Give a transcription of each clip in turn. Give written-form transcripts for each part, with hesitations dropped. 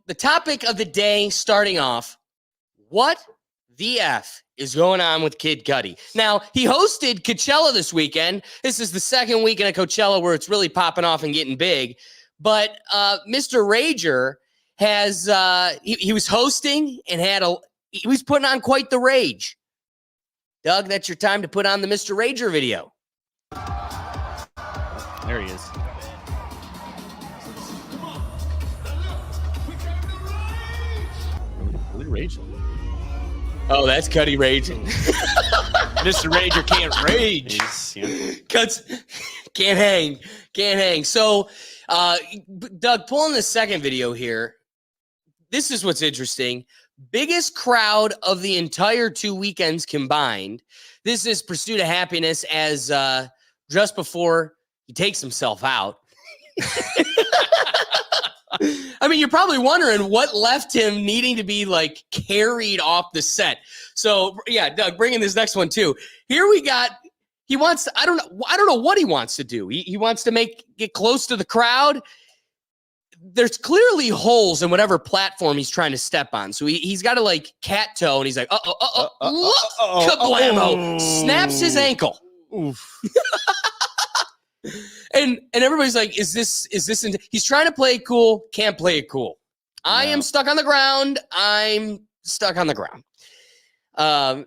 the topic of the day starting off, what the F is going on with Kid Cudi? Now, he hosted Coachella this weekend. This is the second weekend of Coachella where it's really popping off and getting big. But Mr. Rager has, he was hosting and he was putting on quite the rage. Doug, that's your time to put on the Mr. Rager video. There he is. Really raging. Oh, that's Cudi raging. Mr. Rager can't rage. Cuts can't hang. So, Doug, pulling the second video here. This is what's interesting. Biggest crowd of the entire 2 weekends combined. This is Pursuit of Happiness as just before he takes himself out. I mean, you're probably wondering what left him needing to be like carried off the set. So yeah, Doug, bring in this next one too. Here we got, he wants to, I don't know what he wants to do. He wants to get close to the crowd. There's clearly holes in whatever platform he's trying to step on. So he's got to like cat toe and he's like, kablamo, snaps his ankle. Oof. And everybody's like, is this, he's trying to play it cool, can't play it cool. No. I am stuck on the ground. I'm stuck on the ground.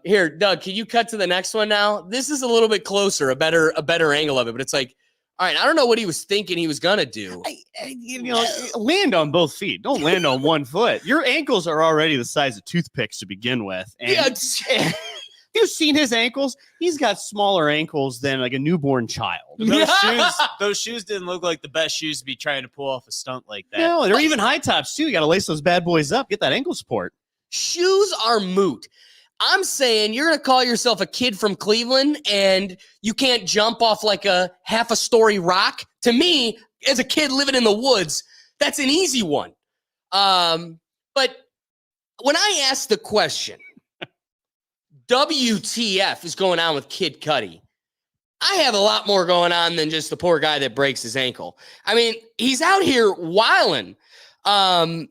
Here, Doug, can you cut to the next one now? This is a little bit closer, a better angle of it, but it's like, all right, I don't know what he was thinking he was going to do. Land on both feet. Don't land on one foot. Your ankles are already the size of toothpicks to begin with. And yeah, you've seen his ankles. He's got smaller ankles than like a newborn child. Those shoes didn't look like the best shoes to be trying to pull off a stunt like that. No, they're even high tops too. You got to lace those bad boys up. Get that ankle support. Shoes are moot. I'm saying you're going to call yourself a kid from Cleveland and you can't jump off like a half a story rock. To me, as a kid living in the woods, that's an easy one. But when I ask the question, WTF is going on with Kid Cudi, I have a lot more going on than just the poor guy that breaks his ankle. I mean, he's out here wilding. I'm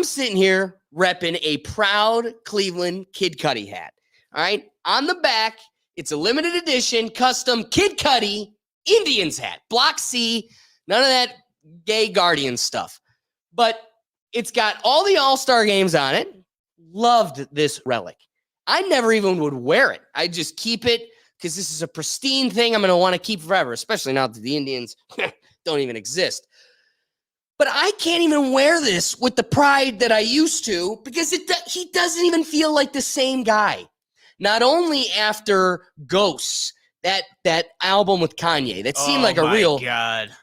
sitting here repping a proud Cleveland Kid Cudi hat. All right. On the back, it's a limited edition custom Kid Cudi Indians hat. Block C, none of that gay Guardian stuff. But it's got all the All-Star games on it. Loved this relic. I never even would wear it. I just keep it because this is a pristine thing I'm going to want to keep forever, especially now that the Indians don't even exist. But I can't even wear this with the pride that I used to because he doesn't even feel like the same guy. Not only after Ghosts, that album with Kanye, that seemed like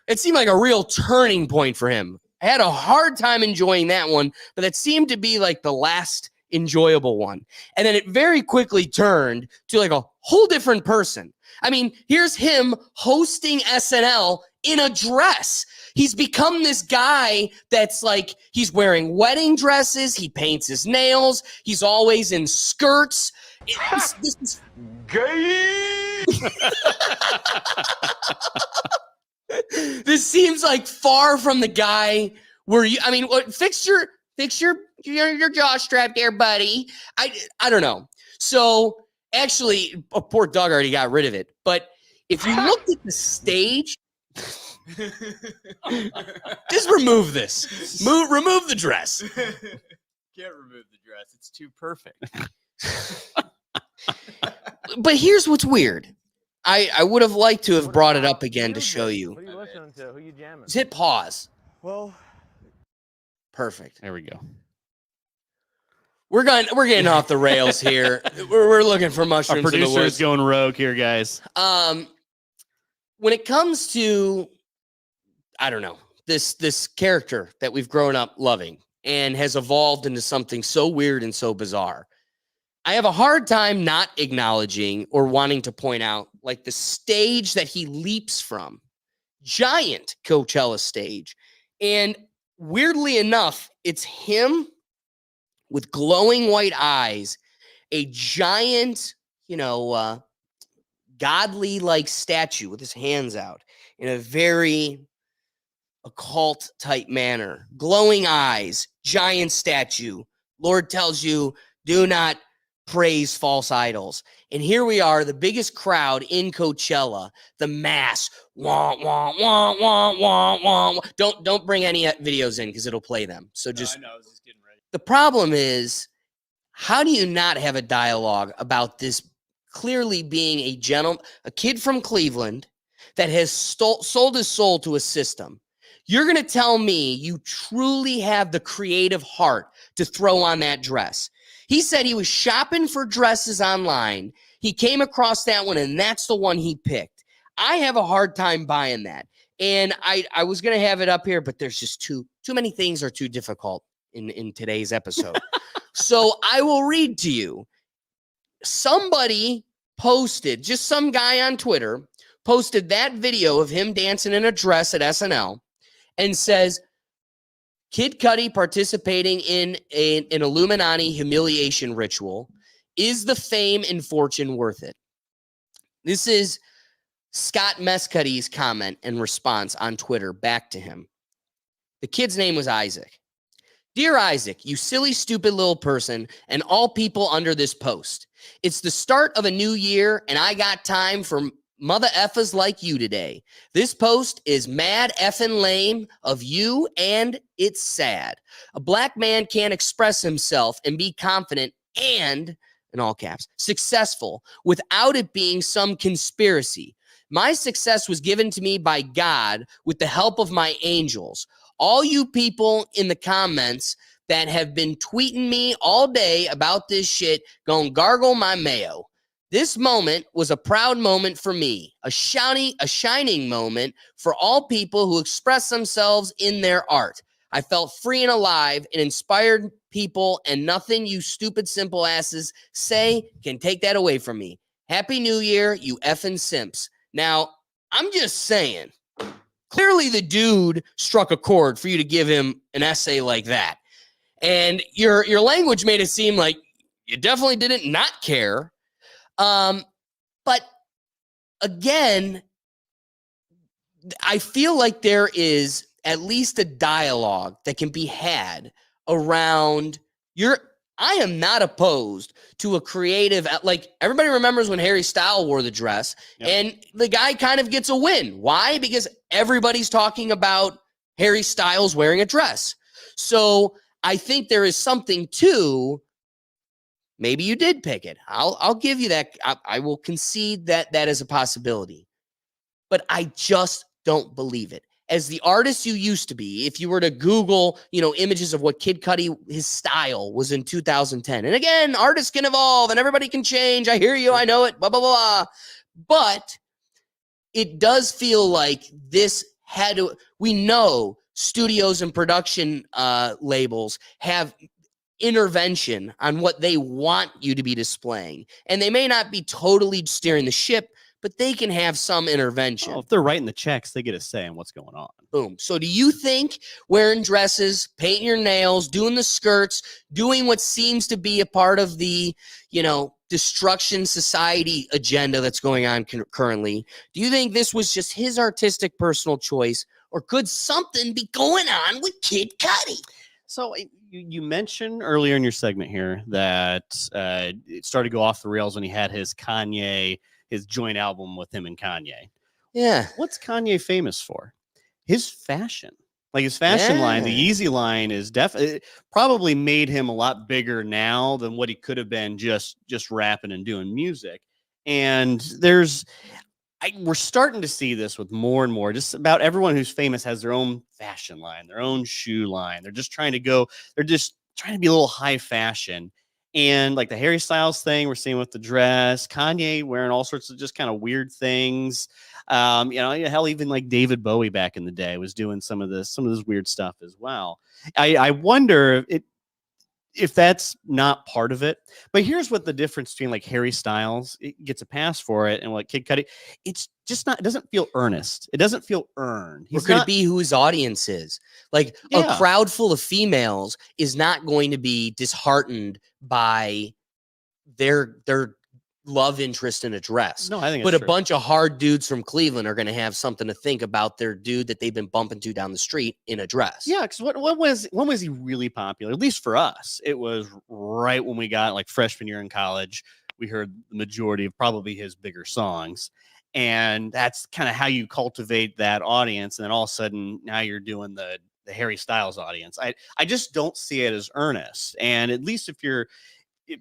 it seemed like a real turning point for him. I had a hard time enjoying that one, but that seemed to be like the last enjoyable one. And then it very quickly turned to like a whole different person. I mean, here's him hosting SNL in a dress. He's become this guy that's like, he's wearing wedding dresses. He paints his nails. He's always in skirts. This is gay. This seems like far from the guy where you, I mean, fix your jaw strap there, buddy. I don't know. So actually, poor Doug already got rid of it. But if you looked at the stage, just remove this. Remove the dress. Can't remove the dress. It's too perfect. But here's what's weird. I would have liked to have brought it up again to show you. What are you listening to? Who you jamming? Just hit pause. Well, perfect. There we go. We're getting off the rails here. We're looking for mushrooms. Our producer in the woods. is going rogue here, guys. When it comes to, I don't know, this character that we've grown up loving and has evolved into something so weird and so bizarre, I have a hard time not acknowledging or wanting to point out like the stage that he leaps from. Giant Coachella stage. And weirdly enough, it's him with glowing white eyes, a giant, godly like statue with his hands out in a very occult type manner, glowing eyes, giant statue. Lord tells you, do not praise false idols. And here we are, the biggest crowd in Coachella, the mass. Wah, wah, wah, wah, wah, wah. Don't bring any videos in because it'll play them. So just, I know, I was just getting ready. the problem is, how do you not have a dialogue about this clearly being a kid from Cleveland that has sold his soul to a system? You're going to tell me you truly have the creative heart to throw on that dress. He said he was shopping for dresses online. He came across that one, and that's the one he picked. I have a hard time buying that. And I was going to have it up here, but there's just too many things are too difficult in today's episode. So I will read to you. Somebody posted, just some guy on Twitter, posted that video of him dancing in a dress at SNL and says, Kid Cudi participating in an Illuminati humiliation ritual. Is the fame and fortune worth it? This is Scott Mescudi's comment and response on Twitter back to him. The kid's name was Isaac. Dear Isaac, you silly, stupid little person, and all people under this post. It's the start of a new year, and I got time for mother effers like you today. This post is mad effing lame of you, and it's sad. A black man can't express himself and be confident and, in all caps, successful without it being some conspiracy. My success was given to me by God with the help of my angels. All you people in the comments that have been tweeting me all day about this shit gonna gargle my mayo. This moment was a proud moment for me, a shining moment for all people who express themselves in their art. I felt free and alive and inspired people, and nothing you stupid simple asses say can take that away from me. Happy New Year, you effing simps. Now, I'm just saying, clearly the dude struck a chord for you to give him an essay like that. And your language made it seem like you definitely didn't not care. But again, I feel like there is at least a dialogue that can be had around I am not opposed to a creative, like everybody remembers when Harry Styles wore the dress. Yep. And the guy kind of gets a win. Why? Because everybody's talking about Harry Styles wearing a dress. So I think there is something to, maybe you did pick it. I'll give you that. I will concede that that is a possibility, but I just don't believe it. As the artist you used to be, if you were to Google, images of what Kid Cudi, his style was in 2010. And again, artists can evolve and everybody can change. I hear you. I know it, blah, blah, blah. But it does feel like this we know studios and production labels have intervention on what they want you to be displaying. And they may not be totally steering the ship, but they can have some intervention. Oh, if they're writing the checks, they get a say in what's going on. Boom. So do you think wearing dresses, painting your nails, doing the skirts, doing what seems to be a part of the, destruction society agenda that's going on currently, do you think this was just his artistic personal choice, or could something be going on with Kid Cudi? So you mentioned earlier in your segment here that it started to go off the rails when he had his joint album with him and Kanye. Yeah. What's Kanye famous for? His fashion. Like his fashion line, the Yeezy line is definitely probably made him a lot bigger now than what he could have been just rapping and doing music. And we're starting to see this with more and more. Just about everyone who's famous has their own fashion line, their own shoe line. They're just trying to be a little high fashion. And like the Harry Styles thing we're seeing with the dress, Kanye wearing all sorts of just kind of weird things. Hell, even like David Bowie back in the day was doing some of this weird stuff as well. I wonder if that's not part of it. But here's what the difference between like Harry Styles, it gets a pass for it, and like Kid Cudi, it's just not, it doesn't feel earnest. It doesn't feel earned. Or could it be who his audience is? Like a crowd full of females is not going to be disheartened by their love interest in a dress. No, I think But it's a true. bunch of hard dudes from Cleveland are going to have something to think about their dude that they've been bumping to down the street in a dress. Yeah, because when was he really popular? At least for us, it was right when we got like freshman year in college. We heard the majority of probably his bigger songs, and that's kind of how you cultivate that audience. And then all of a sudden, now you're doing the Harry Styles audience. I just don't see it as earnest. And at least if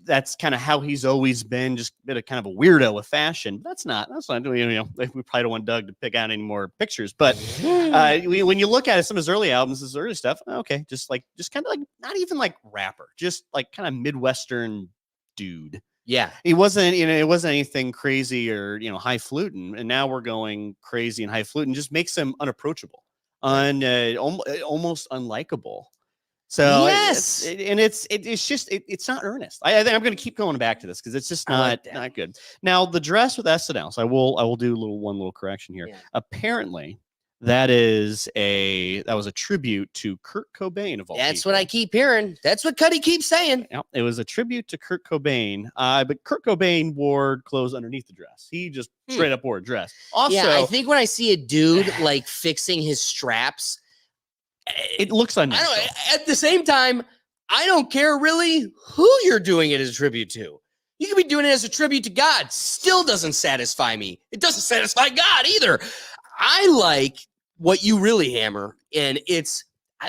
that's kind of how he's always been, just been a kind of a weirdo with fashion. That's not doing, we probably don't want Doug to pick out any more pictures, but when you look at it, some of his early albums, his early stuff, okay, just kind of like, not even like rapper, just like kind of Midwestern dude. Yeah. It wasn't anything crazy or, highfalutin. And now we're going crazy and highfalutin, just makes him unapproachable, almost unlikable. So yes, it's not earnest. I think I'm going to keep going back to this because it's just not good. Now the dress with SNL. So I will do one little correction here. Yeah. Apparently, that was a tribute to Kurt Cobain of all. That's people. What I keep hearing. That's what Cudi keeps saying. Yeah, it was a tribute to Kurt Cobain. But Kurt Cobain wore clothes underneath the dress. He just straight up wore a dress. Also, yeah, I think when I see a dude like fixing his straps, it looks unnatural. I don't, at the same time, I don't care really who you're doing it as a tribute to. You could be doing it as a tribute to God. Still doesn't satisfy me. It doesn't satisfy God either. I like what you really hammer, and it's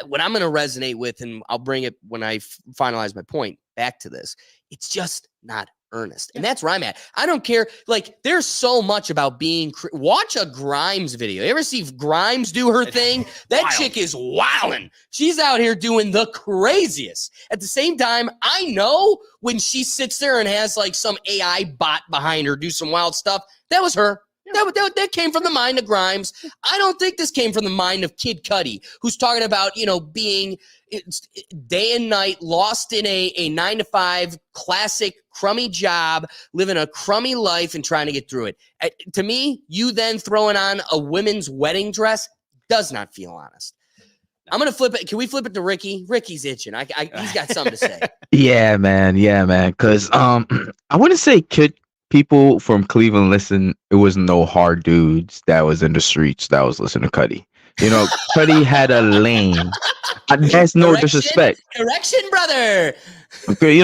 what I'm going to resonate with, and I'll bring it when I finalize my point back to this. It's just not earnest, and that's where I'm at. I don't care. Like, there's so much about being. Watch a Grimes video. You ever see Grimes do her thing? That chick is wildin'. She's out here doing the craziest. At the same time, I know when she sits there and has like some AI bot behind her do some wild stuff, that was her. That came from the mind of Grimes. I don't think this came from the mind of Kid Cudi, who's talking about, being day and night lost in a 9-to-5 classic crummy job, living a crummy life and trying to get through it. To me, you then throwing on a women's wedding dress does not feel honest. I'm going to flip it. Can we flip it to Ricky? Ricky's itching. He's got something to say. Yeah, man. Because I wouldn't say people from Cleveland it was no hard dudes that was in the streets that was listening to Cudi. Cudi had a lane. That's no disrespect. Correction, brother. Okay,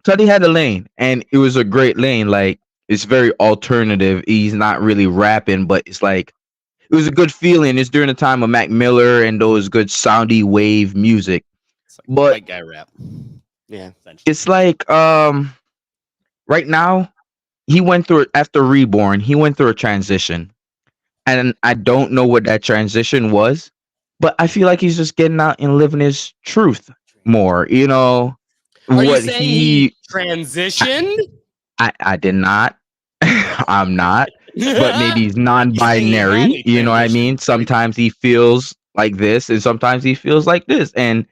Cudi had a lane, and it was a great lane. Like, it's very alternative. He's not really rapping, but it's like, it was a good feeling. It's during the time of Mac Miller and those good soundy wave music. It's like but white guy rap. Yeah. It's like, right now, he went through it after Reborn. He went through a transition, and I don't know what that transition was, but I feel like he's just getting out and living his truth more. Are you saying he transitioned? I did not. I'm not. But maybe he's non-binary. You know what I mean? Sometimes he feels like this, and sometimes he feels like this, and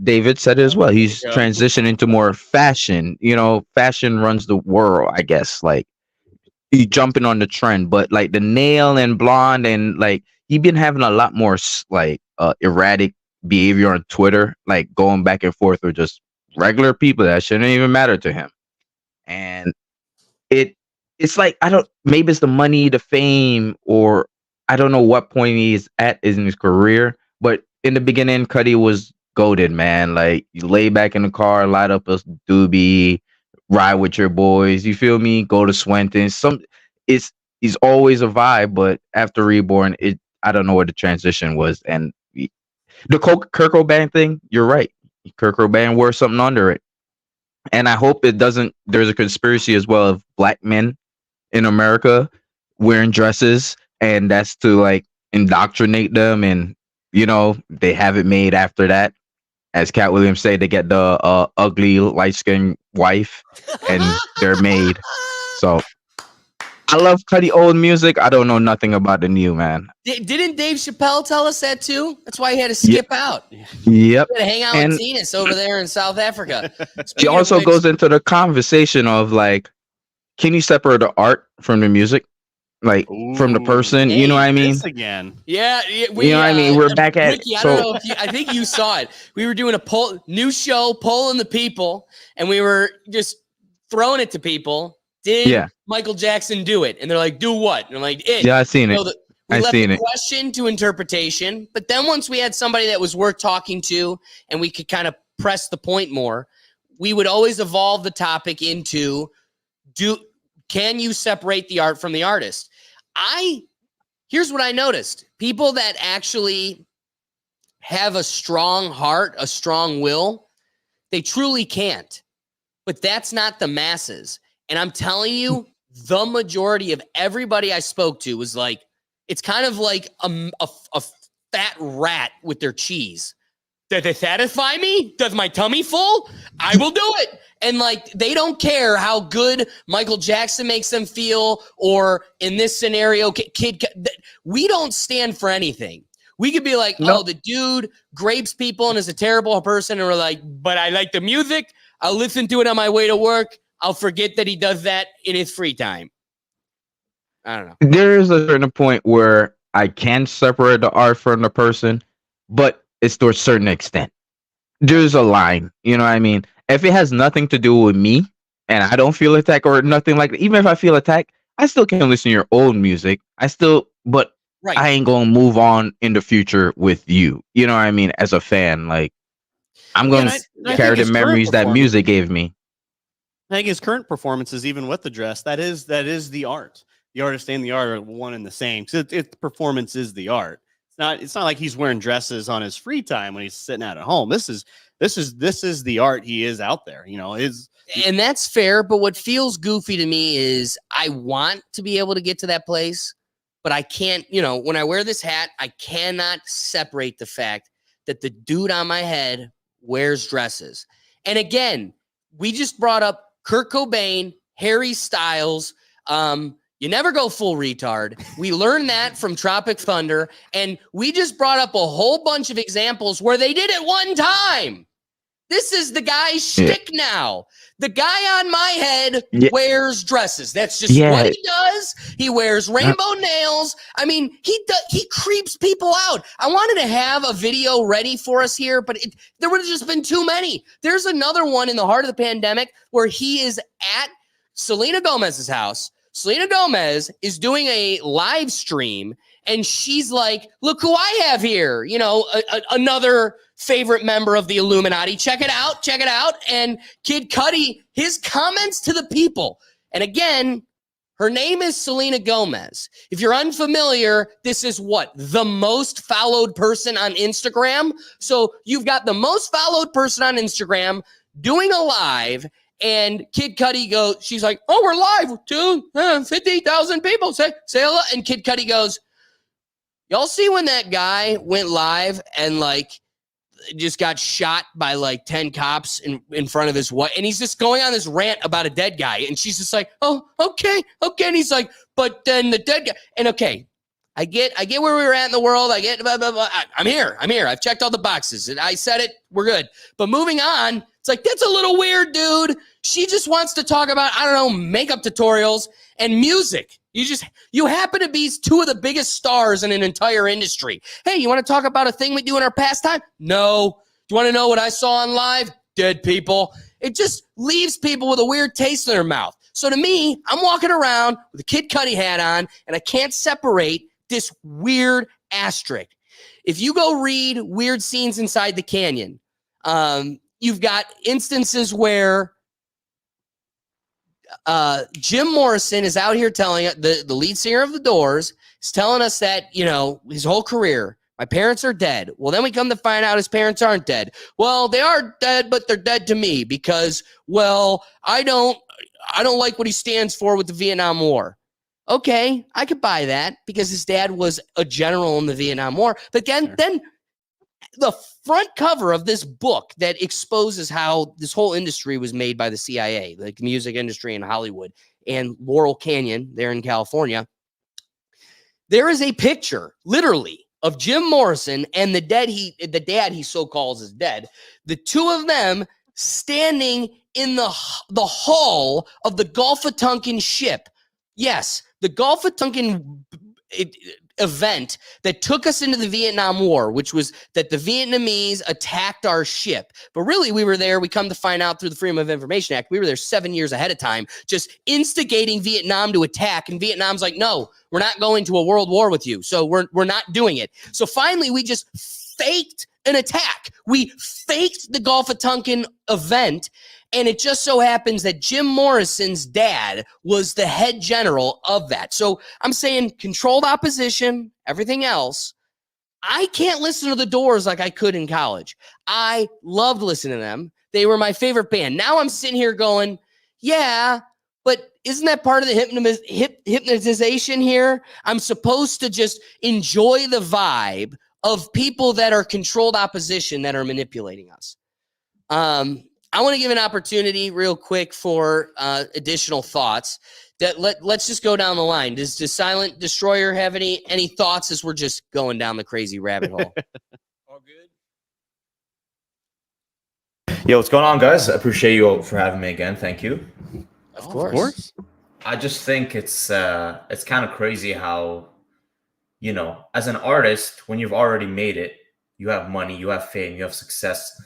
David said it as well. He's transitioning into more fashion. Fashion runs the world, I guess. Like, he's jumping on the trend, but like the nail and blonde, and like he been having a lot more like erratic behavior on Twitter, like going back and forth with just regular people that shouldn't even matter to him. And it's like, maybe it's the money, the fame, or I don't know what point he's at in his career, but in the beginning, Cudi was goated, man. Like, you lay back in the car, light up a doobie, ride with your boys. You feel me? Go to Swenton. He's always a vibe, but after Reborn, I don't know what the transition was. And the Kurt Cobain thing, you're right. Kurt Cobain wore something under it, and I hope it doesn't. There's a conspiracy as well of black men in America wearing dresses, and that's to like indoctrinate them, and they have it made after that. As Cat Williams say, they get the ugly light-skinned wife, and they're made. So I love Cudi old music. I don't know nothing about the new, man. Didn't Dave Chappelle tell us that too? That's why he had to skip out. Yep. He had to hang out with Zenas over there in South Africa. He also goes into the conversation of like, can you separate the art from the music? Like, from the person, you know what I mean? Again. Yeah, you know what I mean? We're back at Ricky, I don't know if I think you saw it. We were doing a new show, polling the people, and we were just throwing it to people. Did Yeah. Michael Jackson do it? And they're like, do what? And I'm like, it. Yeah, I seen it. We I left seen the it. question to interpretation, but then once we had somebody that was worth talking to and we could kind of press the point more, we would always evolve the topic into can you separate the art from the artist? Here's what I noticed. People that actually have a strong heart, a strong will, they truly can't. But that's not the masses. And I'm telling you, the majority of everybody I spoke to was like, it's kind of like a fat rat with their cheese. Does it satisfy me? Does my tummy full? I will do it. And like, they don't care how good Michael Jackson makes them feel, or in this scenario, we don't stand for anything. We could be like, oh, the dude grapes people and is a terrible person. And we're like, but I like the music. I'll listen to it on my way to work. I'll forget that he does that in his free time. I don't know. There is a certain point where I can separate the art from the person, but it's to a certain extent. There's a line, you know what I mean? If it has nothing to do with me and I don't feel attacked or nothing like that, even if I feel attacked, I still can listen to your old music. But Right. I ain't gonna move on in the future with you. You know what I mean? As a fan, like I'm gonna carry the memories that music gave me. I think his current performances, even with the dress, that is the art. The artist and the art are one and the same. So the performance is the art. It's not like he's wearing dresses on his free time when he's sitting out at home. This is the art he is out there. You know, and that's fair. But what feels goofy to me is I want to be able to get to that place, but I can't. You know, when I wear this hat, I cannot separate the fact that the dude on my head wears dresses. And again, we just brought up Kurt Cobain, Harry Styles. You never go full retard. We learned that from Tropic Thunder. And we just brought up a whole bunch of examples where they did it one time. This is the guy's shtick now. The guy on my head wears dresses. That's just what he does. He wears rainbow nails. I mean, he creeps people out. I wanted to have a video ready for us here, but there would have just been too many. There's another one in the heart of the pandemic where he is at Selena Gomez's house. Selena Gomez is doing a live stream and she's like, look who I have here. You know, another favorite member of the Illuminati. Check it out. Check it out. And Kid Cudi, his comments to the people. And again, her name is Selena Gomez. If you're unfamiliar, this is what? The most followed person on Instagram. So you've got the most followed person on Instagram doing a live. And Kid Cudi goes, she's like, oh, we're live to 50,000 people. Say hello. And Kid Cudi goes, y'all see when that guy went live and like just got shot by like 10 cops in front of his wife? And he's just going on this rant about a dead guy. And she's just like, oh, okay. And he's like, but then the dead guy. And okay, I get where we were at in the world. I get, blah, blah, blah. I'm here. I've checked all the boxes. And I said it. We're good. But moving on, it's like, that's a little weird, dude. She just wants to talk about, I don't know, makeup tutorials and music. You happen to be two of the biggest stars in an entire industry. Hey, you want to talk about a thing we do in our pastime? No. Do you want to know what I saw on live? Dead people. It just leaves people with a weird taste in their mouth. So to me, I'm walking around with a Kid Cudi hat on, and I can't separate this weird asterisk. If you go read Weird Scenes Inside the Canyon, you've got instances where Jim Morrison is out here telling the lead singer of The Doors is telling us that, you know, his whole career, my parents are dead. Well, then we come to find out his parents aren't dead. Well, they are dead, but they're dead to me because, well, I don't like what he stands for with the Vietnam War. Okay, I could buy that because his dad was a general in the Vietnam War. But then the front cover of this book that exposes how this whole industry was made by the CIA, like the music industry in Hollywood and Laurel Canyon there in California. There is a picture, literally, of Jim Morrison and the dad he so calls is dead. The two of them standing in the hull of the Gulf of Tonkin ship. Yes, the Gulf of Tonkin event that took us into the Vietnam War, which was that the Vietnamese attacked our ship. But really, we were there. We come to find out through the Freedom of Information Act, we were there 7 years ahead of time, just instigating Vietnam to attack. And Vietnam's like, no, we're not going to a world war with you. So we're not doing it. So finally, we just faked an attack. We faked the Gulf of Tonkin event. And it just so happens that Jim Morrison's dad was the head general of that. So I'm saying controlled opposition, everything else. I can't listen to the Doors like I could in college. I loved listening to them. They were my favorite band. Now I'm sitting here going, yeah, but isn't that part of the hypnotization here? I'm supposed to just enjoy the vibe of people that are controlled opposition that are manipulating us. I want to give an opportunity real quick for additional thoughts. Let's just go down the line. Does Silent Destroyer have any thoughts as we're just going down the crazy rabbit hole? All good. Yo, what's going on, guys? I appreciate you all for having me again. Thank you. Of course. I just think it's kind of crazy how, as an artist, when you've already made it, you have money, you have fame, you have success.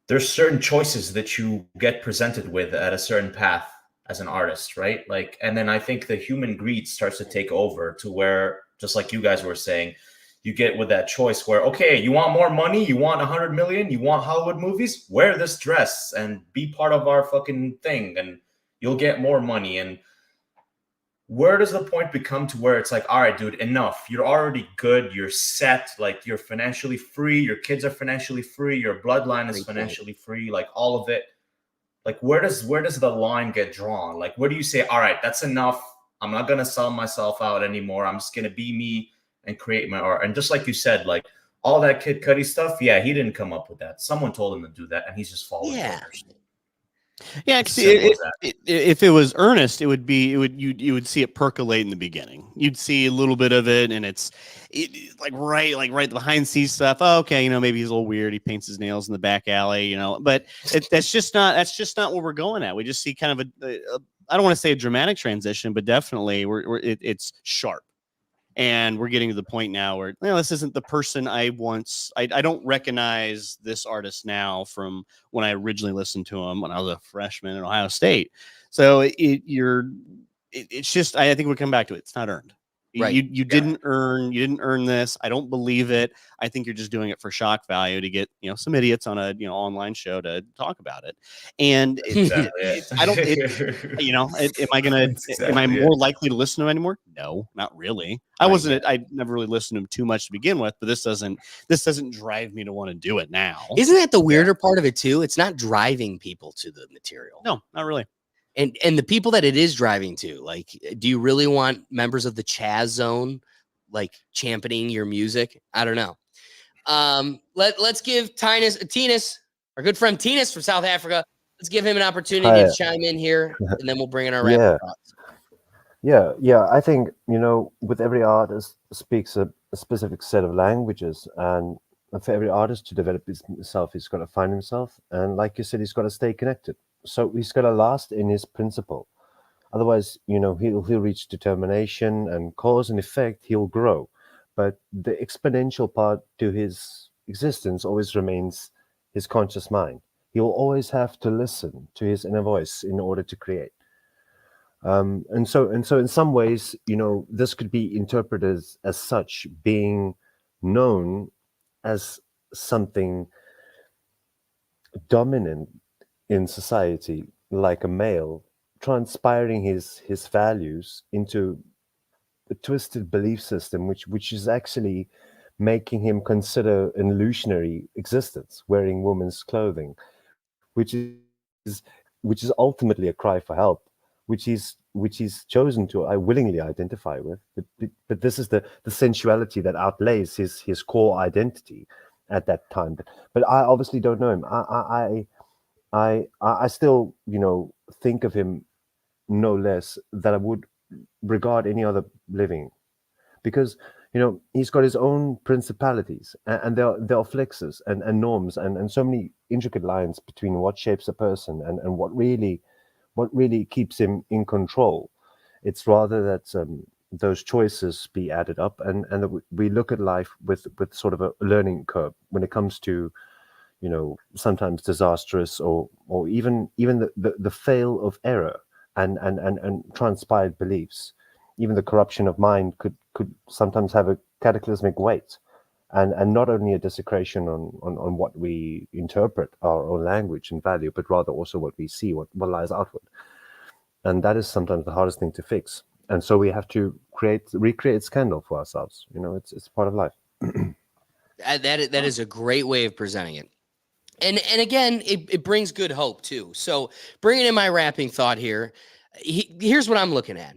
There's certain choices that you get presented with at a certain path as an artist, right? Like, and then I think the human greed starts to take over to where, just like you guys were saying, you get with that choice where, okay, you want more money, you want 100 million, you want Hollywood movies, wear this dress and be part of our fucking thing and you'll get more money. And where does the point become to where it's like, all right, dude, enough. You're already good. You're set. Like, you're financially free. Your kids are financially free. Your bloodline is financially free. Like, all of it. Like, where does the line get drawn? Like, where do you say, all right, that's enough. I'm not going to sell myself out anymore. I'm just going to be me and create my art. And just like you said, like, all that Kid Cudi stuff, yeah, he didn't come up with that. Someone told him to do that, and he's just following orders. Yeah, if it was earnest, you would see it percolate in the beginning. You'd see a little bit of it, and it's right behind scenes stuff. Oh, okay, maybe he's a little weird. He paints his nails in the back alley, but that's just not where we're going at. We just see kind of I don't want to say a dramatic transition, but definitely it's sharp. And we're getting to the point now where this isn't the person I don't recognize this artist now from when I originally listened to him when I was a freshman at Ohio State. So it's just, I think we come back to it. It's not earned. Right. You didn't earn this. I don't believe it. I think you're just doing it for shock value to get, some idiots on a, online show to talk about it. And am I more likely to listen to him anymore? No, not really. I never really listened to him too much to begin with, but this doesn't drive me to want to do it now. Isn't that the weirder part of it too? It's not driving people to the material. No, not really. And the people that it is driving to, like, do you really want members of the Chaz Zone, like, championing your music? I don't know. Let's give Tinas, our good friend Tinas from South Africa, let's give him an opportunity to chime in here, and then we'll bring in our rapid thoughts. Yeah. I think, with every artist speaks a specific set of languages, and for every artist to develop himself, he's got to find himself. And like you said, he's got to stay connected. So he's got to last in his principle. Otherwise, he'll reach determination and cause and effect. He'll grow. But the exponential part to his existence always remains his conscious mind. He will always have to listen to his inner voice in order to create. And so in some ways, this could be interpreted as such, being known as something dominant in society, like a male, transpiring his values into a twisted belief system, which is actually making him consider an illusionary existence, wearing women's clothing, which is ultimately a cry for help, which he's chosen to willingly identify with. But this is the sensuality that outlays his core identity at that time. But I obviously don't know him. I still, think of him no less than I would regard any other living, because, he's got his own principalities, and there are flexes and norms and so many intricate lines between what shapes a person and what really keeps him in control. It's rather that those choices be added up, and that we look at life with sort of a learning curve when it comes to, you know, sometimes disastrous or even the fail of error and transpired beliefs. Even the corruption of mind could sometimes have a cataclysmic weight, and not only a desecration on what we interpret our own language and value, but rather also what we see, what lies outward. And that is sometimes the hardest thing to fix. And so we have to recreate scandal for ourselves. You know, it's part of life. That is a great way of presenting it. And again, it brings good hope too. So bringing in my wrapping thought here, here's what I'm looking at.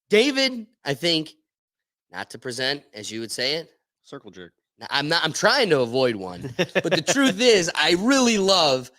David, I think, not to present as you would say it, Circle jerk. I'm trying to avoid one, but the truth is I really love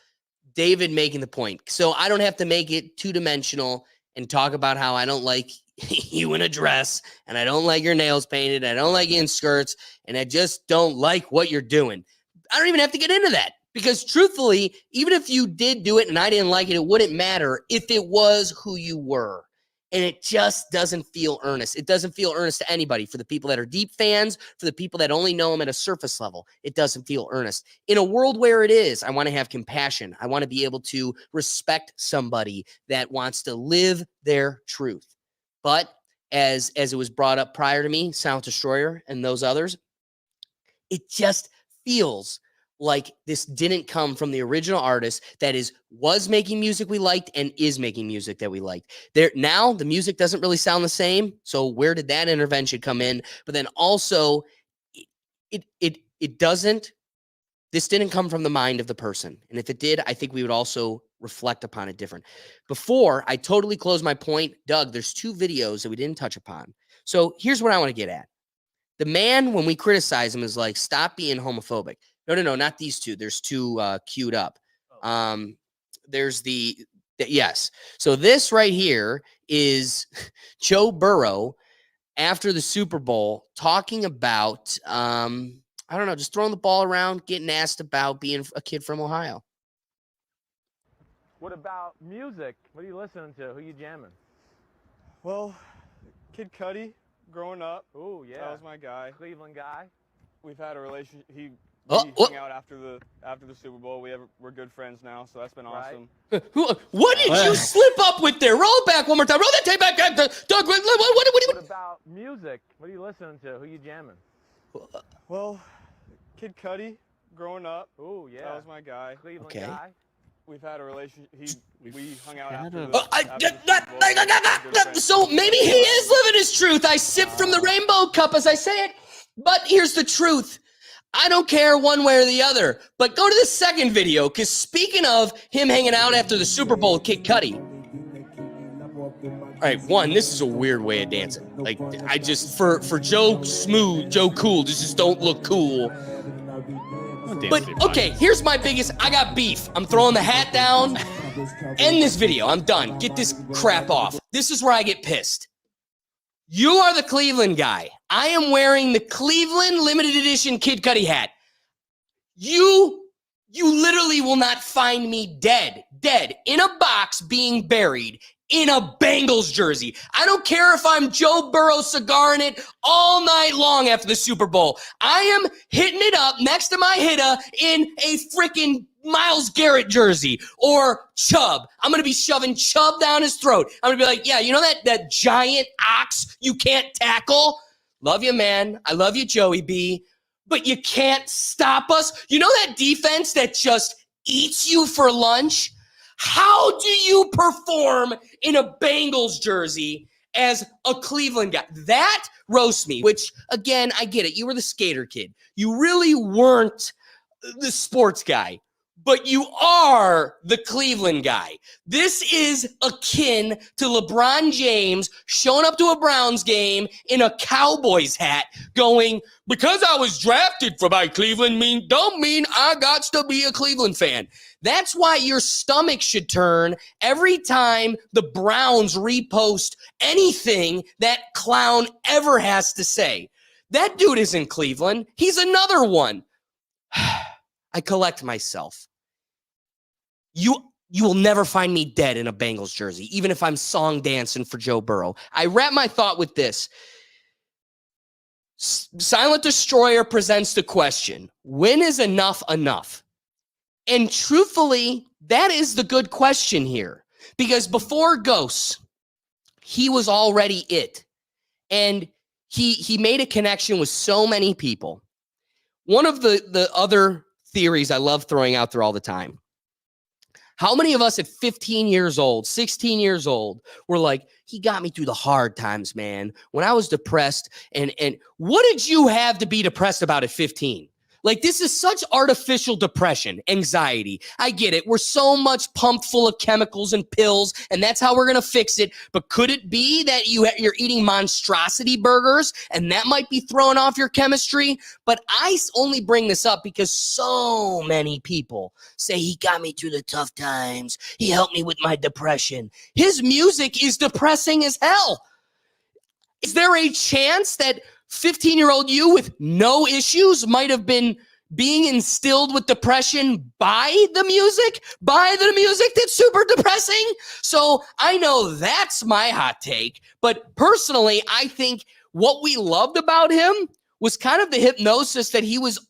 David making the point. So I don't have to make it two-dimensional and talk about how I don't like you in a dress, and I don't like your nails painted, I don't like you in skirts, and I just don't like what you're doing. I don't even have to get into that, because truthfully, even if you did do it and I didn't like it, it wouldn't matter if it was who you were. And it just doesn't feel earnest. It doesn't feel earnest to anybody. For the people that are deep fans, for the people that only know him at a surface level, it doesn't feel earnest. In a world where it is, I want to have compassion. I want to be able to respect somebody that wants to live their truth. But as it was brought up prior to me, Silent Destroyer and those others, it just feels like this didn't come from the original artist that was making music we liked and is making music that we liked. Now the music doesn't really sound the same. So where did that intervention come in? But then also it doesn't, this didn't come from the mind of the person. And if it did, I think we would also reflect upon it different. Before I totally close my point, Doug, there's 2 videos that we didn't touch upon. So here's what I want to get at. The man, when we criticize him, is like, stop being homophobic. No, not these 2. There's 2 queued up. There's yes. So this right here is Joe Burrow after the Super Bowl talking about, I don't know, just throwing the ball around, getting asked about being a kid from Ohio. What about music? What are you listening to? Who you jamming? Well, Kid Cudi, growing up. Oh, yeah. That was my guy. Cleveland guy. We've had a relationship. We Oh, hung out after the Super Bowl. We're good friends now, so that's been awesome. What did you slip up with there? Roll it back one more time. Roll that tape back. Doug, What about music? What are you listening to? Who you jamming? Well, Kid Cudi, growing up. Oh, yeah. That was my guy. Cleveland Okay. guy. We've had a relationship. We hung out had after a- the Super Bowl. We're good friends. So maybe he is living his truth. I sip from the rainbow cup as I say it. But here's the truth. I don't care one way or the other. But go to the second video, because speaking of him hanging out after the Super Bowl with Kid Cudi. All right, one, this is a weird way of dancing. Like, I just, for Joe Smooth, Joe Cool, just don't look cool. But, okay, here's my biggest, I got beef. I'm throwing the hat down. End this video. I'm done. Get this crap off. This is where I get pissed. You are the Cleveland guy. I am wearing the Cleveland limited edition Kid Cudi hat. You literally will not find me dead in a box being buried in a Bengals jersey. I don't care if I'm Joe Burrow cigaring it all night long after the Super Bowl. I am hitting it up next to my hitter in a freaking Myles Garrett jersey or Chubb. I'm going to be shoving Chubb down his throat. I'm going to be like, yeah, you know that giant ox you can't tackle? Love you, man. I love you, Joey B. But you can't stop us. You know that defense that just eats you for lunch? How do you perform in a Bengals jersey as a Cleveland guy? That roasts me, which, again, I get it. You were the skater kid. You really weren't the sports guy. But you are the Cleveland guy. This is akin to LeBron James showing up to a Browns game in a Cowboys hat going, because I was drafted by Cleveland don't mean I got to be a Cleveland fan. That's why your stomach should turn every time the Browns repost anything that clown ever has to say. That dude isn't Cleveland. He's another one. I collect myself. you will never find me dead in a Bengals jersey, even if I'm song dancing for Joe Burrow. I wrap my thought with this. Silent Destroyer presents the question, when is enough enough? And truthfully, that is the good question here. Because before Ghosts, he was already it. And he made a connection with so many people. One of the other theories I love throwing out there all the time. How many of us at 15 years old, 16 years old, were like, he got me through the hard times, man. When I was depressed, and what did you have to be depressed about at 15? Like, this is such artificial depression, anxiety. I get it. We're so much pumped full of chemicals and pills, and that's how we're going to fix it. But could it be that you're eating monstrosity burgers, and that might be throwing off your chemistry? But I only bring this up because so many people say he got me through the tough times. He helped me with my depression. His music is depressing as hell. Is there a chance that 15-year-old you with no issues might have been being instilled with depression by the music that's super depressing? So I know that's my hot take, but personally, I think what we loved about him was kind of the hypnosis that he was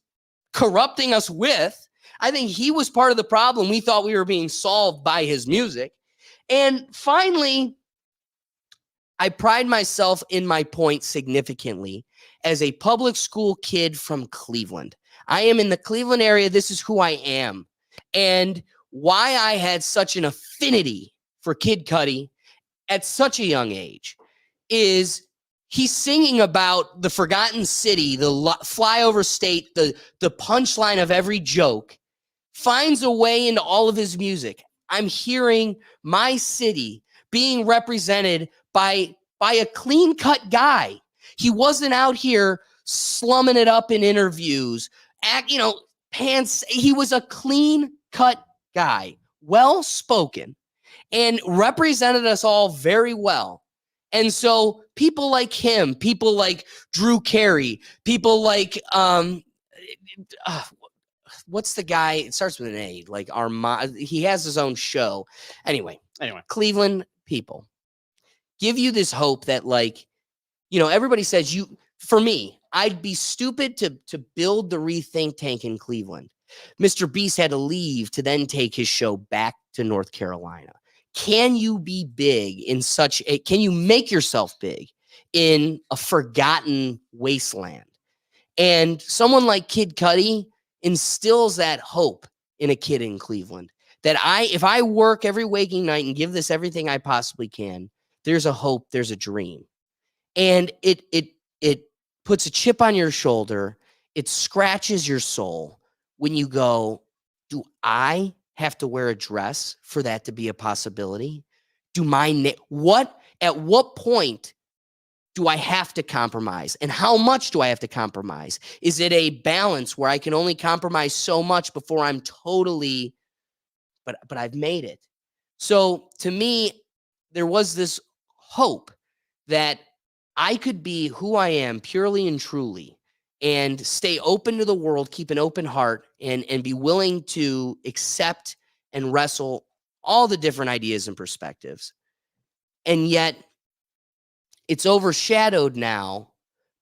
corrupting us with. I think he was part of the problem. We thought we were being solved by his music. And finally, I pride myself in my point significantly as a public school kid from Cleveland. I am in the Cleveland area. This is who I am. And why I had such an affinity for Kid Cudi at such a young age is he's singing about the forgotten city, the flyover state, the punchline of every joke, finds a way into all of his music. I'm hearing my city being represented by a clean-cut guy. He wasn't out here slumming it up in interviews, pants. He was a clean-cut guy, well-spoken, and represented us all very well. And so people like him, people like Drew Carey, people like what's the guy? It starts with an A, like Armand. He has his own show. Anyway, Cleveland people give you this hope that, like, everybody says for me, I'd be stupid to build the Rethink Tank in Cleveland. Mr. Beast had to leave to then take his show back to North Carolina. Can you be big in can you make yourself big in a forgotten wasteland? And someone like Kid Cudi instills that hope in a kid in Cleveland that if I work every waking night and give this everything I possibly can, there's a hope, there's a dream. And it puts a chip on your shoulder. It scratches your soul when you go, do I have to wear a dress for that to be a possibility? At what point do I have to compromise? And how much do I have to compromise? Is it a balance where I can only compromise so much before I'm totally, but I've made it? So to me, there was this hope that I could be who I am purely and truly and stay open to the world, keep an open heart, and be willing to accept and wrestle all the different ideas and perspectives. And yet it's overshadowed now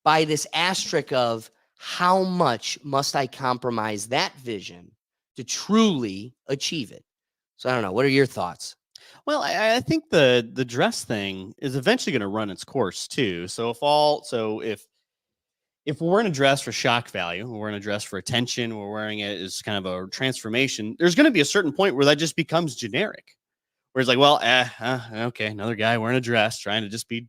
by this asterisk of how much must I compromise that vision to truly achieve it? So I don't know. What are your thoughts? Well, I think the dress thing is eventually going to run its course too. So if we're wearing a dress for shock value, we're wearing a dress for attention, we're wearing it as kind of a transformation, there's going to be a certain point where that just becomes generic. Where it's like, well, okay, another guy wearing a dress, trying to just be,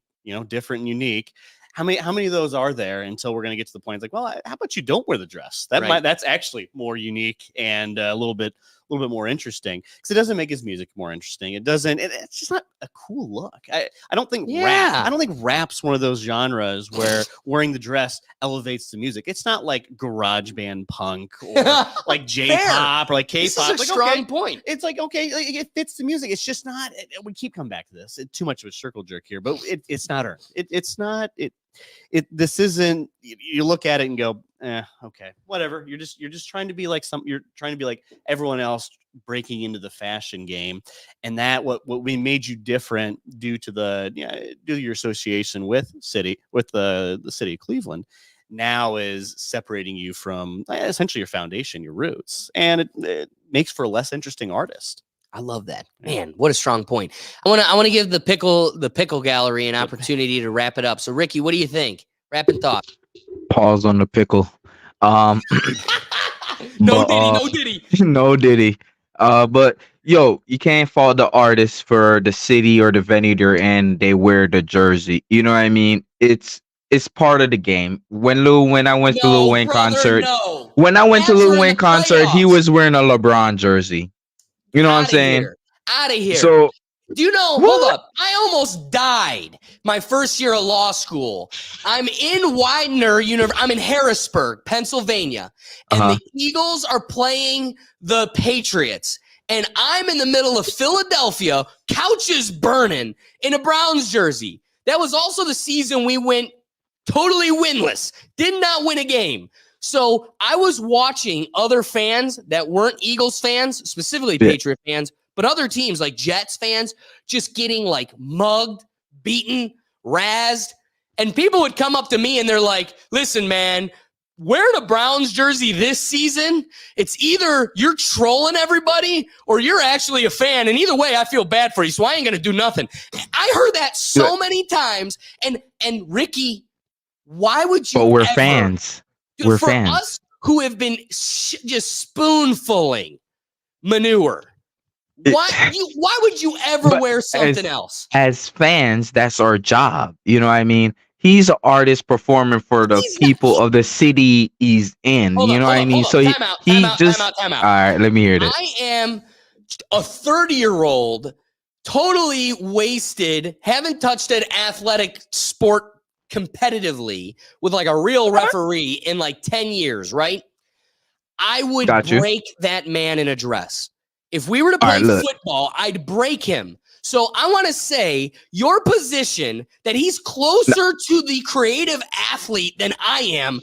different and unique. How many of those are there until we're going to get to the point? It's like, well, how about you don't wear the dress? That's actually more unique and a little bit more interesting, because it doesn't make his music more interesting. It's just not a cool look. I don't think rap's one of those genres where wearing the dress elevates the music. It's not like garage band punk or like J-pop or like K-pop. This is a strong point. It's like, okay, it fits the music. It's just not, we keep coming back to this. It's too much of a circle jerk here, but it's not earned. This isn't, you look at it and go, okay, whatever. You're just trying to be like you're trying to be like everyone else, breaking into the fashion game, and that what we made you different due to your association with the city of Cleveland. Now is separating you from essentially your foundation, your roots, and it makes for a less interesting artist. I love that, man. What a strong point. I want to give the pickle gallery an opportunity to wrap it up. So, Ricky, what do you think? Rapid thought. Pause on the pickle. No But, diddy, no diddy. no diddy. But yo, you can't fault the artist for the city or the venue they're in. They wear the jersey. You know what I mean? It's part of the game. When I went to Lil Wayne concert, when I went to Lil Wayne concert, he was wearing a LeBron jersey. You know what I'm saying? Out of here. So, do you know? Hold up. I almost died my first year of law school. I'm in Widener University. I'm in Harrisburg, Pennsylvania, and the Eagles are playing the Patriots. And I'm in the middle of Philadelphia, couches burning, in a Browns jersey. That was also the season we went totally winless. Did not win a game. So I was watching other fans that weren't Eagles fans, specifically Patriot fans, but other teams like Jets fans just getting like mugged, beaten, razzed. And people would come up to me and they're like, listen, man, wearing a Browns jersey this season, it's either you're trolling everybody or you're actually a fan. And either way, I feel bad for you, so I ain't going to do nothing. I heard that so many times. And Ricky, why would you? But we're fans. Dude, we're for fans. us who have been just spoonfulling manure. Why would you ever wear something else? As fans, that's our job. You know what I mean? He's an artist performing for the people of the city he's in. You know what I mean? So time out. All right, let me hear this. I am a 30-year-old, totally wasted, haven't touched an athletic sport competitively with like a real referee in like 10 years, right? I would break that man in a dress. If we were to play football, I'd break him. So I want to say your position that he's closer to the creative athlete than I am.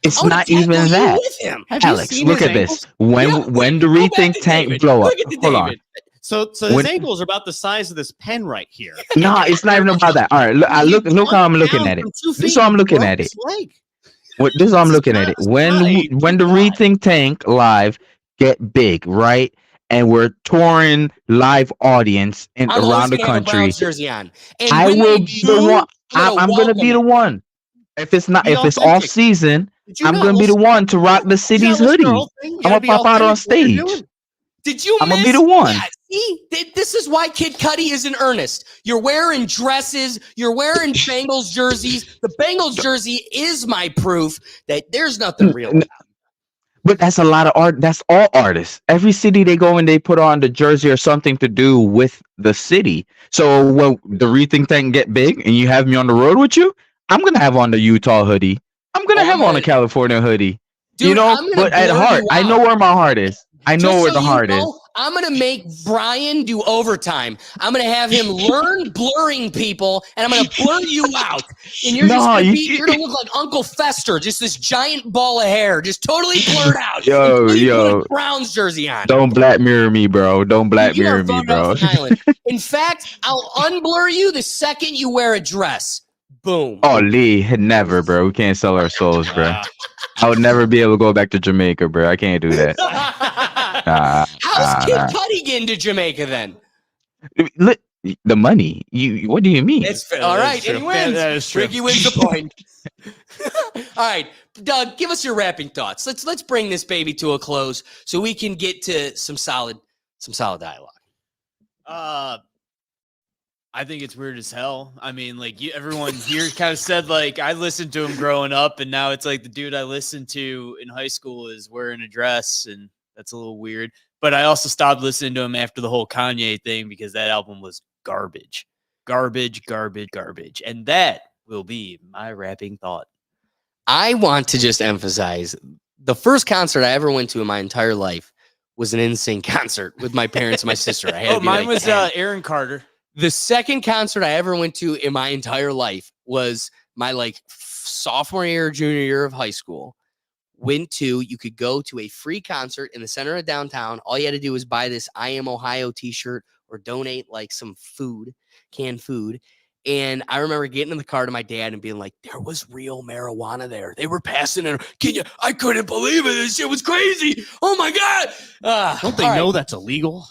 It's not even that. With him. Alex, look at this. When the rethink tank blow up. Hold on. So his ankles are about the size of this pen right here. No, it's not even about that. All right, look how I'm looking at it. This is how I'm looking at it. This is how I'm looking at it. When the Rethink Tank live get big, right? And we're touring live audience around the country. I will be the one. I'm gonna be the one. If it's off season, I'm gonna be the one to rock the city's hoodie. I'm gonna pop out on stage. Did you? I'm gonna be the one. See, this is why Kid Cudi is in earnest. You're wearing dresses. You're wearing Bengals jerseys. The Bengals jersey is my proof that there's nothing real about it. But that's a lot of art. That's all artists. Every city they go in, they put on the jersey or something to do with the city. So when the Rethink Tank get big and you have me on the road with you, I'm going to have on the Utah hoodie. I'm going to have on a California hoodie. Dude, you know, but at heart, I know where my heart is. I know where the heart is. I'm going to make Brian do overtime. I'm going to have him learn blurring people, and I'm going to blur you out. And you're you're going to look like Uncle Fester, just this giant ball of hair, just totally blurred out. Yo. Put a Browns jersey on. Don't Black Mirror me, bro. Don't Black Mirror me, bro. In fact, I'll unblur you the second you wear a dress. Boom. Oh, Lee, never, bro. We can't sell our souls, bro. I would never be able to go back to Jamaica, bro. I can't do that. How's Kid Cudi getting to Jamaica then? The money. What do you mean? It's all right, and he wins. Ricky wins the point. All right, Doug, give us your wrapping thoughts. Let's bring this baby to a close so we can get to some solid dialogue. I think it's weird as hell. I mean, like everyone here kind of said, like I listened to him growing up, and now it's like the dude I listened to in high school is wearing a dress, and that's a little weird. But I also stopped listening to him after the whole Kanye thing because that album was garbage. And that will be my wrapping thought. I want to just emphasize the first concert I ever went to in my entire life was an NSYNC concert with my parents and my sister. Mine was Aaron Carter. The second concert I ever went to in my entire life was my sophomore year, junior year of high school. you could go to a free concert in the center of downtown. All you had to do was buy this I Am Ohio t-shirt or donate like some food, canned food. And I remember getting in the car to my dad and being like, there was real marijuana there. They were passing it. I couldn't believe it. This shit was crazy. Oh my God. Don't they know that's illegal?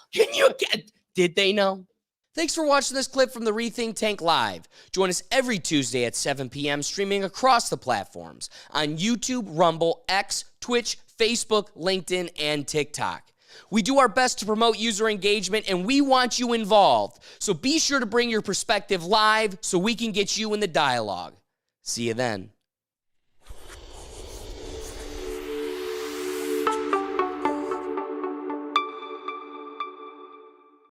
Did they know? Thanks for watching this clip from the Rethink Tank Live. Join us every Tuesday at 7 p.m. streaming across the platforms on YouTube, Rumble, X, Twitch, Facebook, LinkedIn, and TikTok. We do our best to promote user engagement, and we want you involved. So be sure to bring your perspective live so we can get you in the dialogue. See you then.